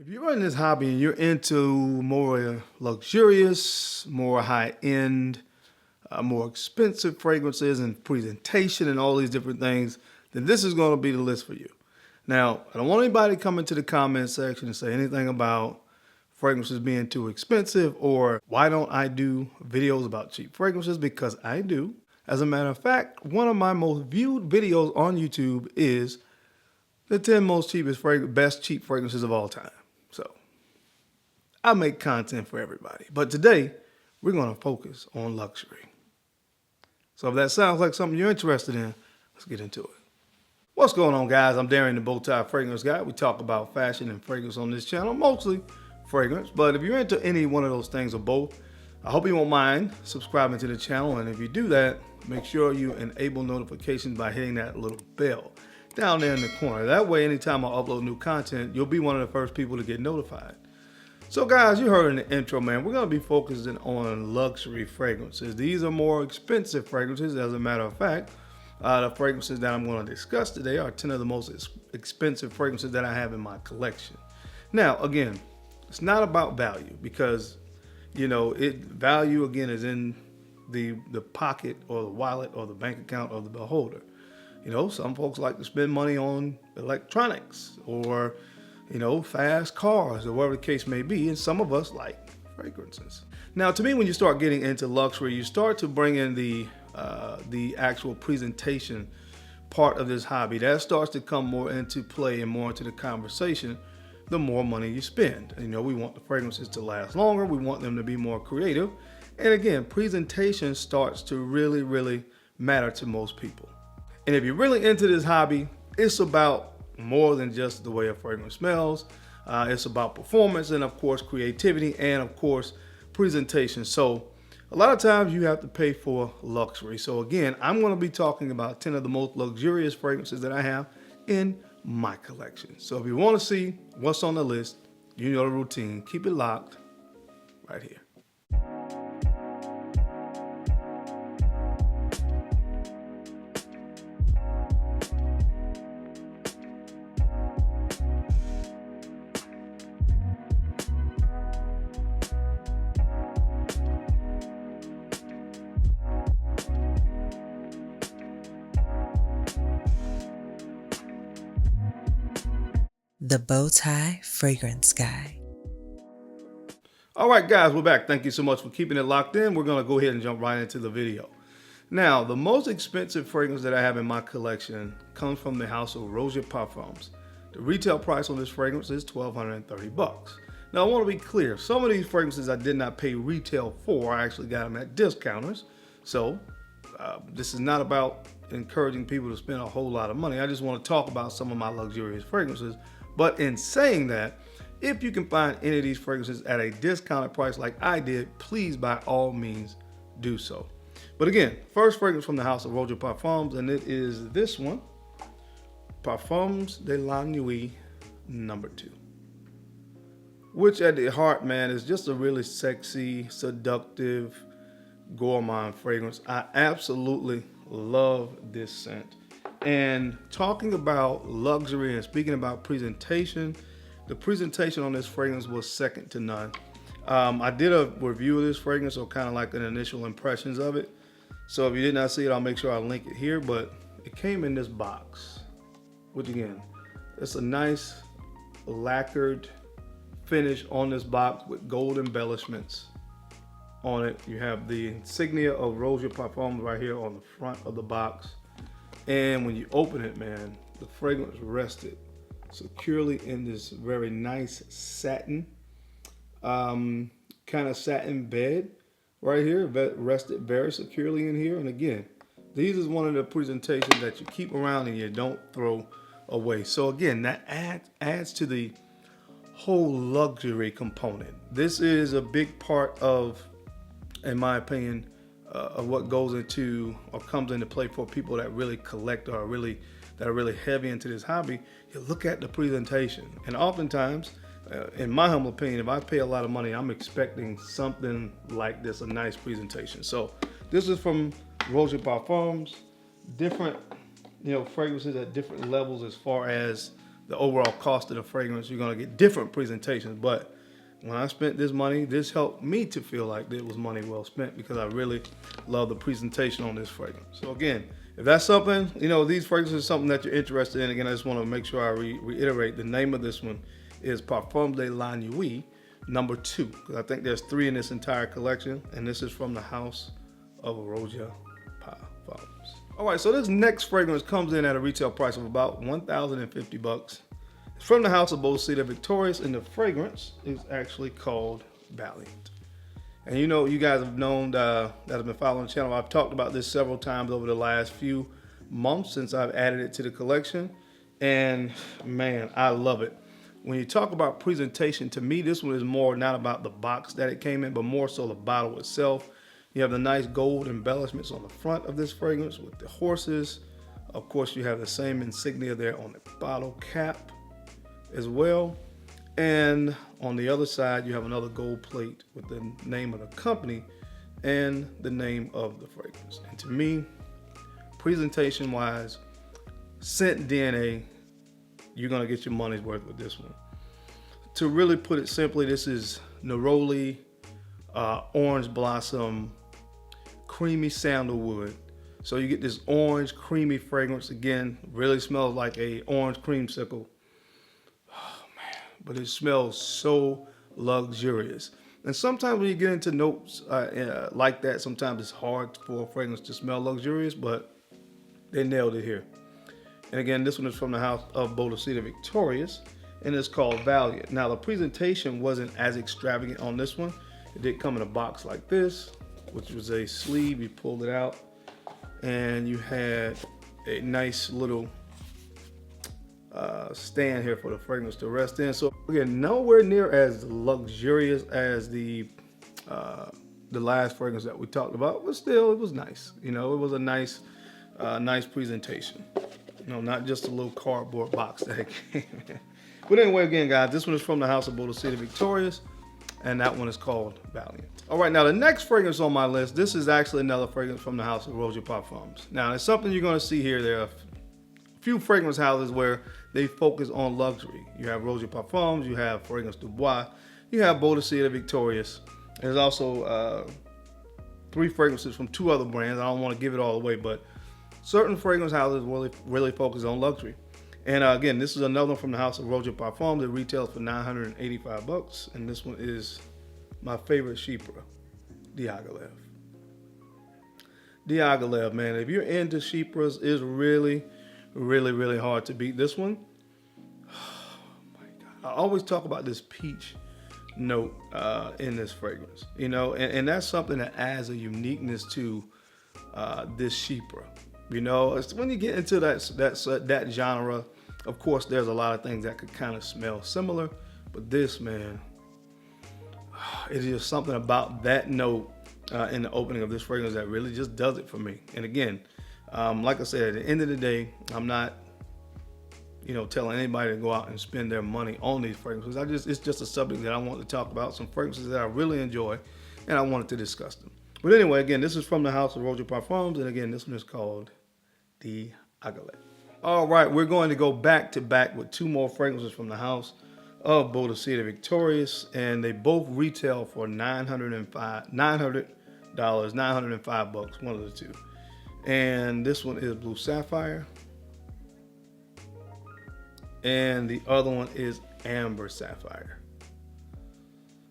If you're in this hobby and you're into more luxurious, more high-end, more expensive fragrances and presentation and all these different things, then this is going to be the list for you. Now, I don't want anybody to come into the comment section and say anything about fragrances being too expensive or why don't I do videos about cheap fragrances, because I do. As a matter of fact, one of my most viewed videos on YouTube is the 10 most best cheap fragrances of all time. So I make content for everybody. But today, we're going to focus on luxury. So if that sounds like something you're interested in, let's get into it. What's going on, guys? I'm Darren, the Bowtie Fragrance Guy. We talk about fashion and fragrance on this channel, mostly fragrance. But if you're into any one of those things or both, I hope you won't mind subscribing to the channel. And if you do that, make sure you enable notifications by hitting that little bell down there in the corner. That way, anytime I upload new content, you'll be one of the first people to get notified. So guys, you heard in the intro, man, we're going to be focusing on luxury fragrances. These are more expensive fragrances. As a matter of fact, the fragrances that I'm going to discuss today are 10 of the most expensive fragrances that I have in my collection. Now, again, it's not about value because, you know, value, again, is in the pocket or the wallet or the bank account of the beholder. You know, some folks like to spend money on electronics or, you know, fast cars or whatever the case may be. And some of us like fragrances. Now, to me, when you start getting into luxury, you start to bring in the actual presentation part of this hobby. That starts to come more into play and more into the conversation the more money you spend. You know, we want the fragrances to last longer. We want them to be more creative. And again, presentation starts to really, really matter to most people. And if you're really into this hobby, it's about more than just the way a fragrance smells. It's about performance and, of course, creativity and, of course, presentation. So a lot of times you have to pay for luxury. So again, I'm going to be talking about 10 of the most luxurious fragrances that I have in my collection. So if you want to see what's on the list, you know the routine. Keep it locked right here. The Bowtie Fragrance Guy. All right, guys, we're back. Thank you so much for keeping it locked in. We're going to go ahead and jump right into the video. Now, the most expensive fragrance that I have in my collection comes from the house of Roja Parfums. The retail price on this fragrance is $1,230. Now, I want to be clear. Some of these fragrances I did not pay retail for. I actually got them at discounters. So this is not about encouraging people to spend a whole lot of money. I just want to talk about some of my luxurious fragrances. But in saying that, if you can find any of these fragrances at a discounted price like I did, please by all means do so. But again, first fragrance from the house of Roja Parfums, and it is this one, Parfums de la Nuit No. 2. Which at the heart, man, is just a really sexy, seductive, gourmand fragrance. I absolutely love this scent. And talking about luxury and speaking about presentation, the presentation on this fragrance was second to none. I did a review of this fragrance, or kind of like an initial impressions of it. So if you did not see it, I'll make sure I link it here. But it came in this box, which again, it's a nice lacquered finish on this box with gold embellishments on it. You have the insignia of Roja Parfums right here on the front of the box. And when you open it, man, the fragrance rested securely in this very nice satin, kind of satin bed right here. Rested very securely in here. And again, these is one of the presentations that you keep around and you don't throw away. So again, that adds to the whole luxury component. This is a big part of, in my opinion, of what goes into or comes into play for people that really collect or that are really heavy into this hobby. You look at the presentation, and oftentimes, in my humble opinion, if I pay a lot of money, I'm expecting something like this, a nice presentation. So this is from Roja Parfums, different, you know, fragrances at different levels as far as the overall cost of the fragrance. You're gonna get different presentations, but when I spent this money, this helped me to feel like it was money well spent because I really love the presentation on this fragrance. So again, if that's something, you know, these fragrances are something that you're interested in, again, I just want to make sure I reiterate the name of this one is Parfums de la Nuit number 2, because I think there's 3 in this entire collection, and this is from the house of Roja Parfums. All right, so this next fragrance comes in at a retail price of about $1,050. It's from the house of Boadicea the Victorious, and the fragrance is actually called Valiant. And you know, you guys have known that have been following the channel. I've talked about this several times over the last few months since I've added it to the collection. And man, I love it. When you talk about presentation, to me, this one is more not about the box that it came in, but more so the bottle itself. You have the nice gold embellishments on the front of this fragrance with the horses. Of course, you have the same insignia there on the bottle cap as well. And on the other side, you have another gold plate with the name of the company and the name of the fragrance. And to me, presentation wise, scent DNA, you're gonna get your money's worth with this one. To really put it simply, this is neroli, orange blossom, creamy sandalwood. So you get this orange creamy fragrance. Again, really smells like a orange creamsicle. But it smells so luxurious. And sometimes when you get into notes like that, sometimes it's hard for a fragrance to smell luxurious, but they nailed it here. And again, this one is from the house of Boadicea the Victorious, and it's called Valiant. Now, the presentation wasn't as extravagant on this one. It did come in a box like this, which was a sleeve. You pulled it out, and you had a nice little stand here for the fragrance to rest in. So again, nowhere near as luxurious as the last fragrance that we talked about, but still, it was nice. You know, it was a nice presentation. You know, not just a little cardboard box that it came in. But anyway, again, guys, this one is from the house of Boadicea the Victorious, and that one is called Valiant. All right, now the next fragrance on my list, this is actually another fragrance from the house of Roja Parfums. Now, it's something you're going to see here. There are few fragrance houses where they focus on luxury. You have Roja Parfums, you have Fragrance DuBois, you have Boadicea the Victorious. There's also 3 fragrances from 2 other brands. I don't want to give it all away, but certain fragrance houses really focus on luxury. And again, this is another one from the house of Roja Parfums. It retails for $985, and this one is my favorite Chipre, Diaghilev. Diaghilev, man, if you're into Chipres, it's really hard to beat this one. Oh my God. I always talk about this peach note in this fragrance, you know, and that's something that adds a uniqueness to this Chipre. You know, it's when you get into that genre, of course, there's a lot of things that could kind of smell similar, but this, man, it is something about that note in the opening of this fragrance that really just does it for me. And again, like I said, at the end of the day, I'm not, you know, telling anybody to go out and spend their money on these fragrances. It's just a subject that I want to talk about, some fragrances that I really enjoy, and I wanted to discuss them. But anyway, again, this is from the house of Roja Parfums, and again, this one is called Diaghilev. All right, we're going to go back to back with 2 more fragrances from the house of Boadicea the Victorious, and they both retail for $905, $905, one of the 2. And this one is Blue Sapphire, and the other one is Amber Sapphire.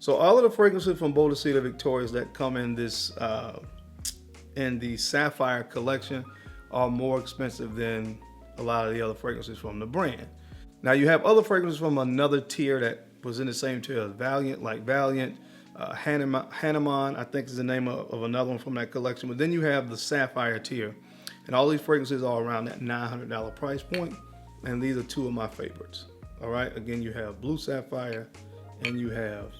So all of the fragrances from Boadicea the Victorious that come in this in the Sapphire collection are more expensive than a lot of the other fragrances from the brand. Now you have other fragrances from another tier that was in the same tier as Valiant, like Valiant, Hanuman, I think is the name of another one from that collection. But then you have the Sapphire tier, and all these fragrances are around that $900 price point, and these are 2 of my favorites. All right, again, you have Blue Sapphire and you have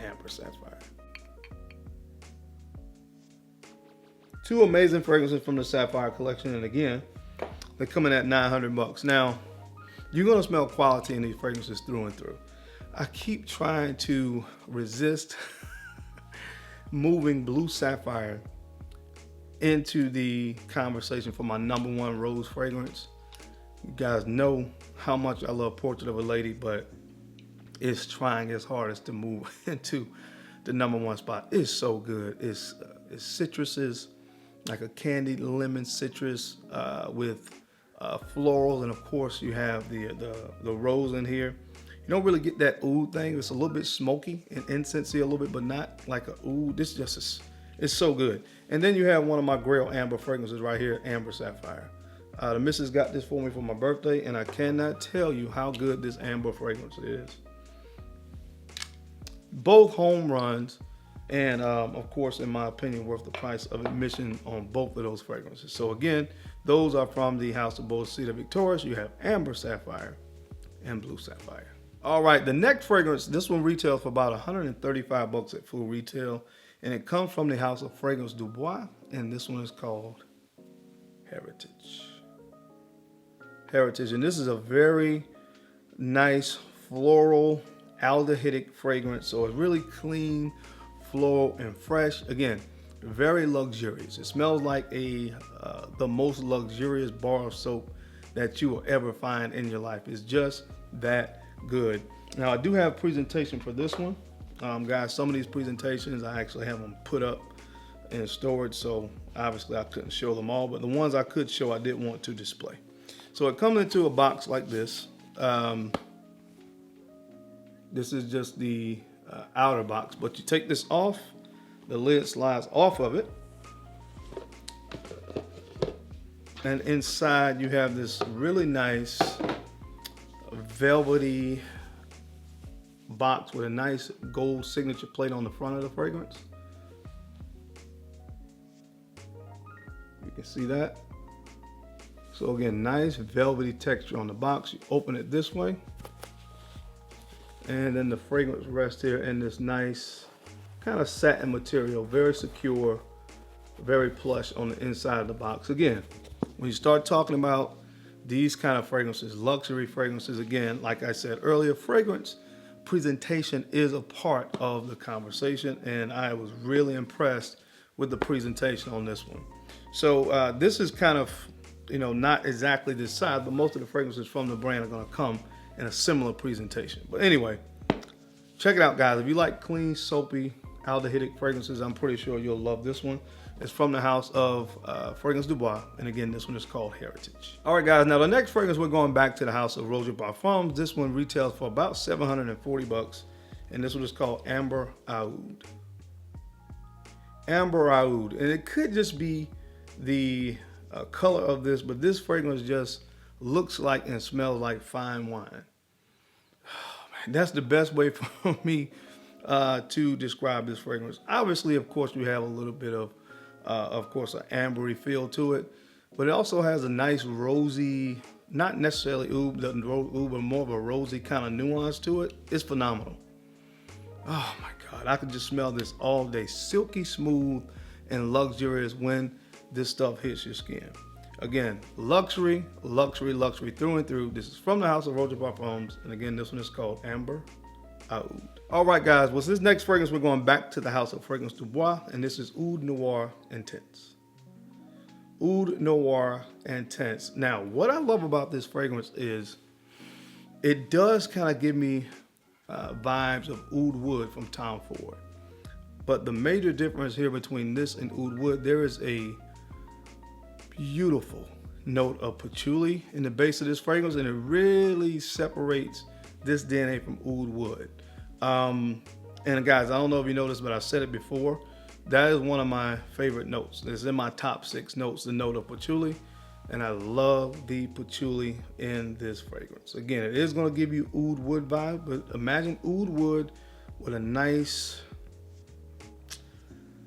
Amber Sapphire. 2 amazing fragrances from the Sapphire collection, and again, they're coming at $900. Now, you're gonna smell quality in these fragrances through and through. I keep trying to resist moving Blue Sapphire into the conversation for my #1 rose fragrance. You guys know how much I love Portrait of a Lady, but it's trying its hardest to move into the #1 spot. It's so good. It's citruses, like a candied lemon citrus with florals, and of course you have the rose in here. You don't really get that oud thing. It's a little bit smoky and incensey a little bit, but not like a oud. This just is, it's so good. And then you have one of my Grail Amber fragrances right here, Amber Sapphire. The missus got this for me for my birthday, and I cannot tell you how good this amber fragrance is. Both home runs, and of course, in my opinion, worth the price of admission on both of those fragrances. So again, those are from the house of Boadicea the Victorious. You have Amber Sapphire and Blue Sapphire. All right, the next fragrance, this one retails for about 135 bucks at full retail, and it comes from the house of Fragrance DuBois, and this one is called Heritage. Heritage, and this is a very nice floral aldehydic fragrance, so it's really clean, floral, and fresh. Again, very luxurious. It smells like the most luxurious bar of soap that you will ever find in your life. It's just that good. Now, I do have presentation for this one. Guys, some of these presentations, I actually have them put up in storage, so obviously I couldn't show them all, but the ones I could show, I did want to display. So it comes into a box like this. This is just the outer box, but you take this off, the lid slides off of it, and inside you have this really nice velvety box with a nice gold signature plate on the front of the fragrance. You can see that. So again, nice velvety texture on the box. You open it this way, and then the fragrance rests here in this nice kind of satin material, very secure, very plush on the inside of the box. Again, when you start talking about these kind of fragrances, luxury fragrances, again, like I said earlier, fragrance presentation is a part of the conversation, and I was really impressed with the presentation on this one. So this is kind of, you know, not exactly this size, but most of the fragrances from the brand are going to come in a similar presentation. But anyway, check it out, guys. If you like clean, soapy, aldehydic fragrances, I'm pretty sure you'll love this one. It's from the house of Fragrance DuBois, and again, this one is called Heritage. All right, guys, now the next fragrance, we're going back to the house of Roja Parfums. This one retails for about 740 bucks, and this one is called Amber Aoud. Amber Aoud, and it could just be the color of this, but this fragrance just looks like and smells like fine wine. Oh, man, that's the best way for me to describe this fragrance. Obviously, of course, you have a little bit of course, an ambery feel to it, but it also has a nice rosy, not necessarily oud, but more of a rosy kind of nuance to it. It's phenomenal. Oh my God, I could just smell this all day. Silky smooth and luxurious when this stuff hits your skin. Again, luxury, luxury, luxury through and through. This is from the house of Roja Parfums, and again, this one is called Amber Aoud. All right, guys, well, this next fragrance, we're going back to the house of Fragrance DuBois, and this is Oud Noir Intense. Oud Noir Intense. Now, what I love about this fragrance is it does kind of give me vibes of Oud Wood from Tom Ford. But the major difference here between this and Oud Wood, there is a beautiful note of patchouli in the base of this fragrance, and it really separates this DNA from Oud Wood. And guys, I don't know if you noticed, but I said it before. That is one of my favorite notes. It's in my top 6 notes, the note of patchouli. And I love the patchouli in this fragrance. Again, it is going to give you Oud Wood vibe, but imagine Oud Wood with a nice,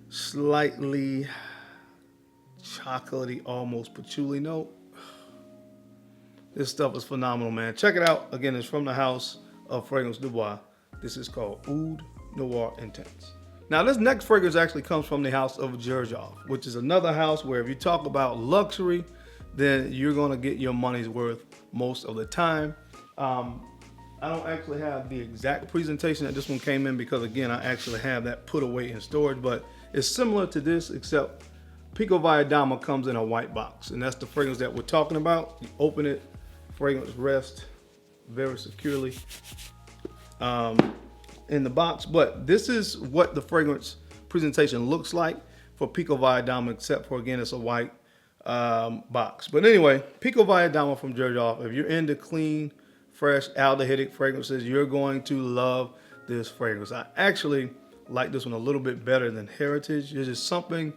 slightly chocolatey, almost patchouli note. This stuff is phenomenal, man. Check it out. Again, it's from the house of Fragrance DuBois. This is called Oud Noir Intense. Now, this next fragrance actually comes from the house of Xerjoff, which is another house where if you talk about luxury, then you're going to get your money's worth most of the time. I don't actually have the exact presentation that this one came in because, again, I actually have that put away in storage, but it's similar to this, except Pikovaya Dama comes in a white box, and that's the fragrance that we're talking about. You open it, fragrance rests very securely in the box. But this is what the fragrance presentation looks like for Pikovaya Dama, except for, again, it's a white box. But anyway, Pikovaya Dama from Xerjoff. If you're into clean, fresh, aldehydic fragrances, you're going to love this fragrance. I actually like this one a little bit better than Heritage. There's just something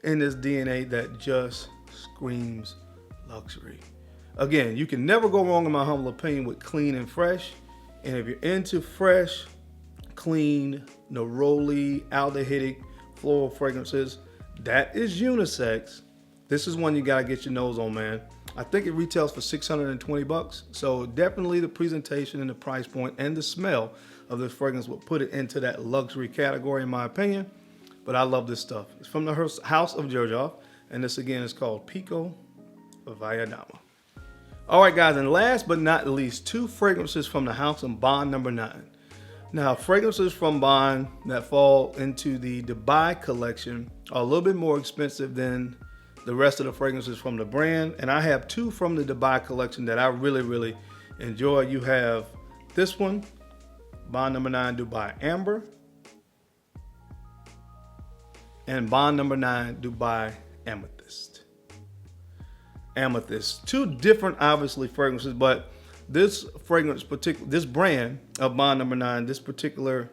in this DNA that just screams luxury. Again, you can never go wrong, in my humble opinion, with clean and fresh. And if you're into fresh, clean, neroli, aldehydic, floral fragrances, that is unisex. This is one you gotta get your nose on, man. I think it retails for 620 bucks. So definitely the presentation and the price point and the smell of this fragrance will put it into that luxury category, in my opinion. But I love this stuff. It's from the house of Xerjoff, and this again is called Pikovaya Dama. All right, guys, and last but not least, 2 fragrances from the house of Bond No.9. Now, fragrances from Bond that fall into the Dubai collection are a little bit more expensive than the rest of the fragrances from the brand, and I have 2 from the Dubai collection that I really, really enjoy. You have this one, Bond No.9 Dubai Amber, and Bond No.9 Dubai Amethyst. Amethyst. 2 different, obviously, fragrances, but this fragrance, this brand of Bond No.9, this particular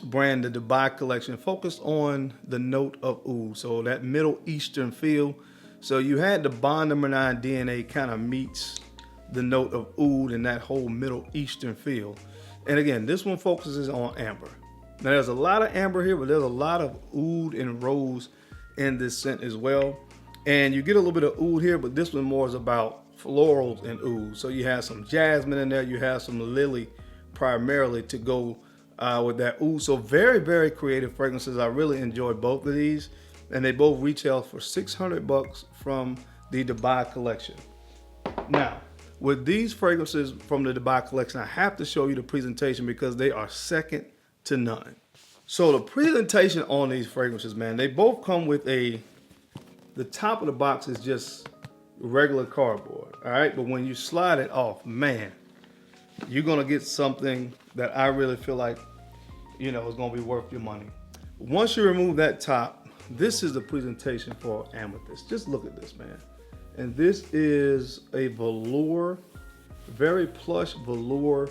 brand, the Dubai collection, focused on the note of oud, so that Middle Eastern feel. So you had the Bond No.9 DNA kind of meets the note of oud and that whole Middle Eastern feel. And again, this one focuses on amber. Now there's a lot of amber here, but there's a lot of oud and rose in this scent as well. And you get a little bit of oud here, but this one more is about florals and oud. So you have some jasmine in there, you have some lily primarily to go with that oud. So very, very creative fragrances. I really enjoy both of these, and they both retail for 600 bucks from the Dubai collection. Now, with these fragrances from the Dubai collection, I have to show you the presentation because they are second to none. So the presentation on these fragrances, man, they both come with the top of the box is just regular cardboard, all right? But when you slide it off, man, you're gonna get something that I really feel like, you know, is gonna be worth your money. Once you remove that top, this is the presentation for Amethyst. Just look at this, man. And this is a velour, very plush velour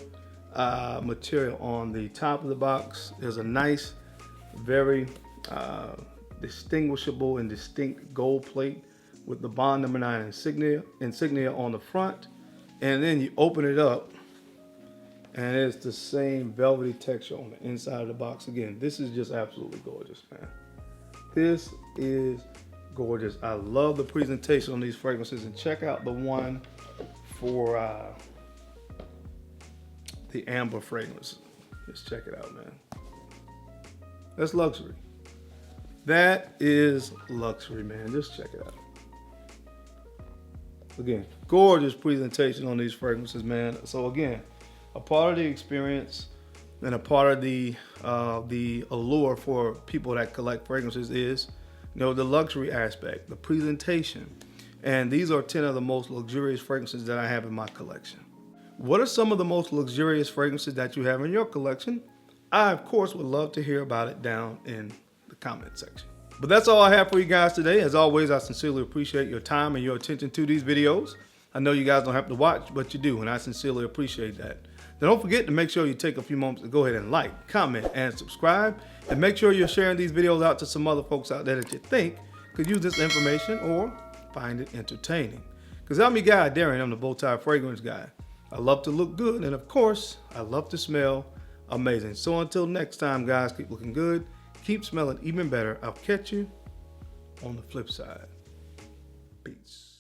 material on the top of the box. There's a nice, very distinguishable and distinct gold plate with the Bond No.9 insignia on the front. And then you open it up, and it's the same velvety texture on the inside of the box. Again, this is just absolutely gorgeous, man. This is gorgeous. I love the presentation on these fragrances, and check out the one for the amber fragrance. Just check it out, man. That's luxury. That is luxury, man. Just check it out. Again, gorgeous presentation on these fragrances, man. So again, a part of the experience and a part of the allure for people that collect fragrances is, you know, the luxury aspect, the presentation. And these are 10 of the most luxurious fragrances that I have in my collection. What are some of the most luxurious fragrances that you have in your collection? I, of course, would love to hear about it down in the comment section. But that's all I have for you guys today. As always, I sincerely appreciate your time and your attention to these videos. I know you guys don't have to watch, but you do, and I sincerely appreciate that. Now, don't forget to make sure you take a few moments to go ahead and like, comment, and subscribe. And make sure you're sharing these videos out to some other folks out there that you think could use this information or find it entertaining. Because I'm your guy, Darren. I'm the Bowtie Fragrance Guy. I love to look good, and of course, I love to smell amazing. So until next time, guys, keep looking good. Keep smelling even better. I'll catch you on the flip side. Peace.